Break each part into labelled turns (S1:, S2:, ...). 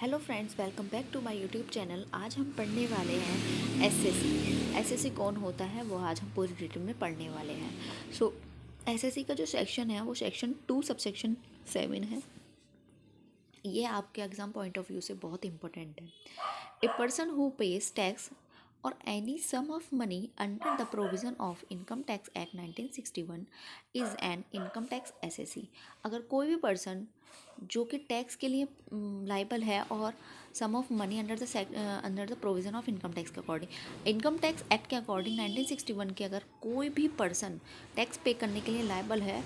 S1: Hello friends, welcome back to my YouTube channel. आज हम पढ़ने वाले हैं एसएससी। एसएससी कौन होता है वो आज हम पूरी डिटेल में पढ़ने वाले हैं। एसएससी का जो सेक्शन है वो सेक्शन 2 सबसेक्शन 7 है। ये आपके एग्ज़ाम पॉइंट ऑफ व्यू से बहुत इंपॉर्टेंट है। A person who pays tax और any sum of money under the provision of income tax act 1961 is an income tax assessee. अगर कोई भी पर्सन जो कि टैक्स के लिए लाइबल है और sum of money under the provision of income tax के अकॉर्डिंग, इनकम टैक्स एक्ट के अकॉर्डिंग 1961 के अगर कोई भी पर्सन टैक्स पे करने के लिए लाइबल है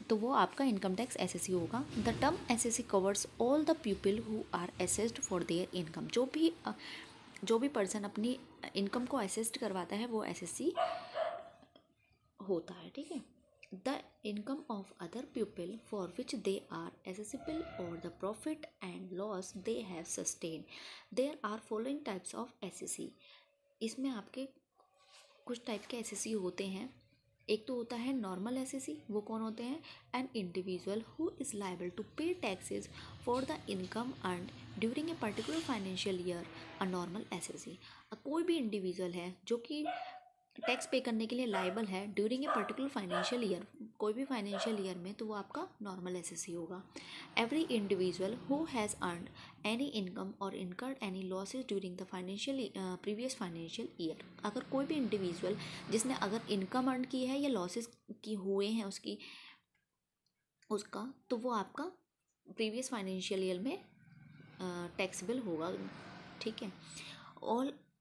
S1: तो वो आपका इनकम टैक्स एसएससी होगा। The term assessee covers all the people who are assessed for their income. जो भी पर्सन अपनी इनकम को असेस्ड करवाता है वो एसएससी होता है, ठीक है। The income of other people for which they are assessable और the profit and loss they have sustain, there are following types of assessee. इसमें आपके कुछ टाइप के एसएससी होते हैं। एक तो होता है नॉर्मल एसएससी। वो कौन होते हैं? An individual who is liable to pay taxes for the income earned during a particular financial year, a normal assessee. कोई भी इंडिविजुअल है जो कि टैक्स पे करने के लिए लाइबल है during a particular financial year, कोई भी फाइनेंशियल ईयर में, तो वो आपका नॉर्मल एसएससी होगा। Every individual who has earned any income और incurred any losses during the previous financial year. अगर कोई भी इंडिविजुअल जिसने अगर इनकम अर्न की है या लॉसेज की हुए हैं उसका, तो वो आपका प्रीवियस फाइनेंशियल ईयर में टैक्सेबल होगा, ठीक है।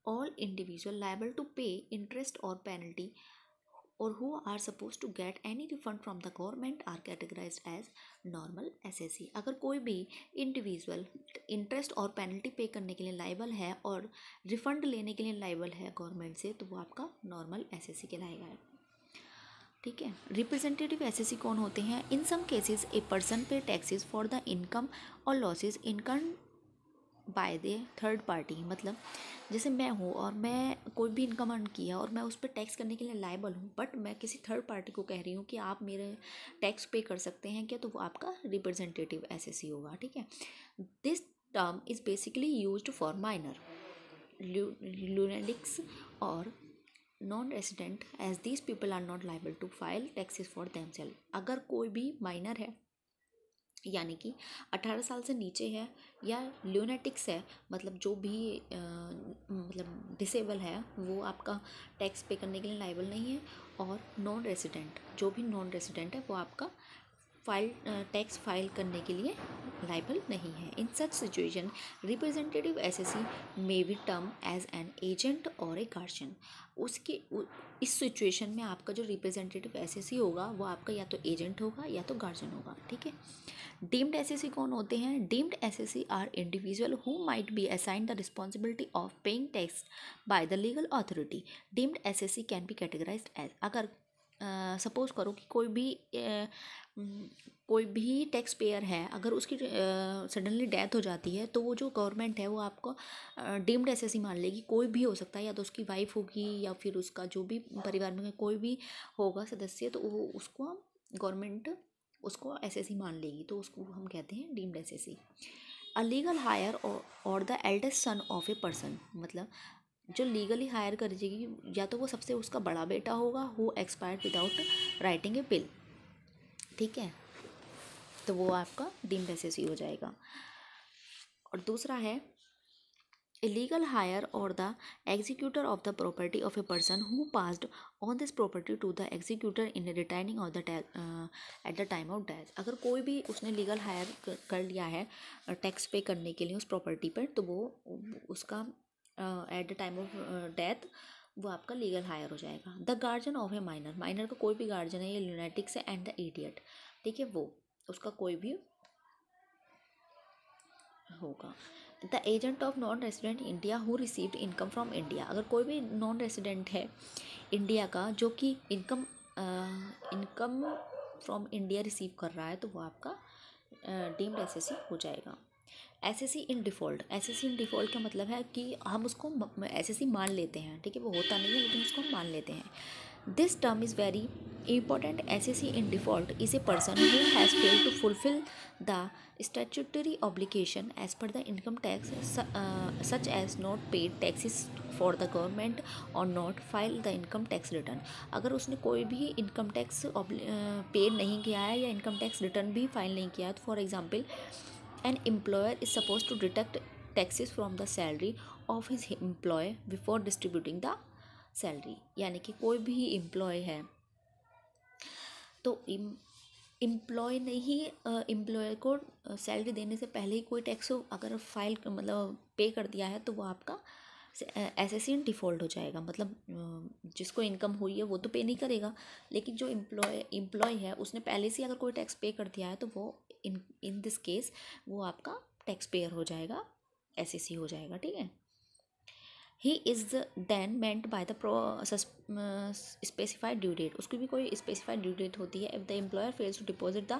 S1: all individual liable to pay interest or penalty or who are supposed to get any refund from the government are categorized as normal SSC। अगर कोई भी इंडिविजुअल इंटरेस्ट और पेनल्टी पे करने के लिए लाइबल है और रिफंड लेने के लिए लाइबल है गवर्नमेंट से, तो वो आपका नॉर्मल एसएससी कहलाएगा, ठीक है। रिप्रेजेंटेटिव एसएससी कौन होते हैं? इन सम केसेस ए पर्सन पे टैक्सेस फॉर द इनकम और losses income by the third party. मतलब जैसे मैं हूँ और मैं कोई भी इनकम अर्न किया और मैं उस पर टैक्स करने के लिए लायबल हूँ, बट मैं किसी थर्ड पार्टी को कह रही हूँ कि आप मेरे टैक्स पे कर सकते हैं क्या, तो वो आपका रिप्रेजेंटेटिव एसएससी होगा, ठीक है। This term is basically used for minor lunatics और non resident as these people are not liable to file taxes for themself. अगर कोई भी माइनर है यानी कि 18 साल से नीचे है, या ल्यूनेटिक्स है, मतलब जो भी मतलब डिसेबल है, वो आपका टैक्स पे करने के लिए लाइबल नहीं है। और नॉन रेसिडेंट, जो भी नॉन रेसिडेंट है वो आपका टैक्स फाइल करने के लिए लाइबल नहीं है। In such situation representative assessee may be term as an agent और ए गार्जियन। इस सिचुएशन में आपका जो रिप्रेजेंटेटिव एसएससी होगा वो आपका या तो एजेंट होगा या तो गार्जियन होगा, ठीक है। डीम्ड एसएससी कौन होते हैं? Deemed assessee are individual who might be assigned the responsibility of paying tax by the legal authority. Deemed assessee can be categorized as, अगर सपोज करो कि कोई भी टैक्स पेयर है, अगर उसकी सडनली डेथ हो जाती है, तो वो जो गवर्नमेंट है वो आपको डीम्ड एसएससी मान लेगी। कोई भी हो सकता है, या तो उसकी वाइफ होगी या फिर उसका जो भी परिवार में कोई भी होगा सदस्य, तो वो उसको गवर्नमेंट उसको एसएससी मान लेगी, तो उसको हम कहते हैं deemed assessee. A legal heir और the eldest son of a person, मतलब जो लीगली हायर कर जाएगी, या तो वो सबसे उसका बड़ा बेटा होगा who expired without writing a bill, ठीक है, तो वो आपका डीम्ड एसएससी हो जाएगा। और दूसरा है illegal hire or the executor of the property of a person who passed on this property to the executor in returning of the at the time of death। अगर कोई भी उसने लीगल हायर कर लिया है टैक्स पे करने के लिए उस प्रॉपर्टी पर, तो वो उसका at the time of death वो आपका लीगल हायर हो जाएगा। The guardian of A minor, minor का कोई भी गार्जियन है, ये लुनेटिक्स है, एंड द इडियट, ठीक है, वो उसका कोई भी होगा। The agent of non resident India who received income from India, अगर कोई भी नॉन रेसिडेंट है इंडिया का जो कि इनकम फ्रॉम इंडिया रिसीव कर रहा है, तो वो आपका डीम्ड एसएससी हो जाएगा। SSC in default, SSC in default का मतलब है कि हम उसको एसएससी मान लेते हैं, ठीक है, वो होता नहीं है लेकिन उसको हम मान लेते हैं। This term is very important. SSC in default is a person who has failed to fulfill the statutory obligation as per the income tax, such as not paid taxes for the government or not file the income tax return. अगर उसने कोई भी income tax paid नहीं किया है या income tax return भी file नहीं किया है, तो for example an employer is suppose to deduct taxes from the salary of his employee before distributing the salary, यानी कि कोई भी एम्प्लॉय है तो एम्प्लॉय ने ही एम्प्लॉयर को सैलरी देने से पहले ही कोई टैक्स अगर फाइल मतलब पे कर दिया है तो वो आपका एसएससी इन डिफ़ॉल्ट हो जाएगा। मतलब जिसको इनकम हुई है वो तो पे नहीं करेगा, लेकिन जो एम्प्लॉय है उसने पहले से अगर कोई टैक्स पे कर दिया है तो वो इन दिस केस वो आपका टैक्स पेयर हो जाएगा, एसएससी हो जाएगा। ठीक है। He is then meant by the specified due date, उसकी भी कोई स्पेसिफाइड ड्यू डेट होती है। If the employer fails to deposit the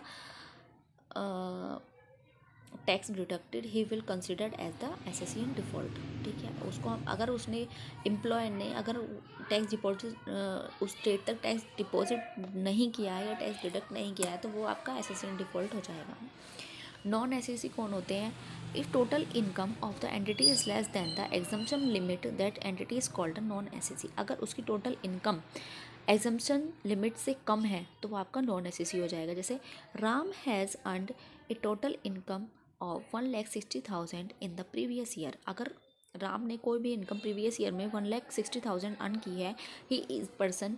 S1: tax deducted he will considered as the assessee in default. ठीक है। उसको अगर उसने एम्प्लॉयर ने अगर टैक्स डिपॉजिट उस डेट तक टैक्स डिपॉजिट नहीं किया है या टैक्स डिडक्ट नहीं किया है तो वो आपका एसएससी इन डिफ़ॉल्ट हो जाएगा। नॉन एसएससी कौन होते हैं? If total income of the entity is less than the exemption limit that entity is called non SSC. अगर उसकी टोटल इनकम एग्जम्पशन लिमिट से कम है तो वो आपका नॉन एसएससी हो जाएगा। जैसे Ram has earned A total income of 1,60,000 in the previous year. अगर राम ने कोई भी इनकम प्रीवियस ईयर में 1,60,000 अर्न की है, he is person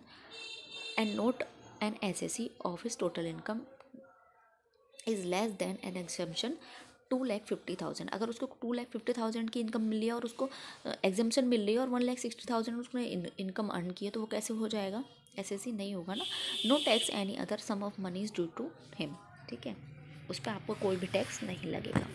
S1: and not an assessee of his total income is less than an exemption 2,50,000। अगर उसको 2,50,000 की इनकम मिल रही है और उसको एग्जम्पशन मिल रही है और 1,60,000 उसने इनकम अर्न की है तो वो कैसे हो जाएगा? एसएससी नहीं होगा ना। No tax any other sum of money is due to him. ठीक है, उस पर आपको कोई भी टैक्स नहीं लगेगा।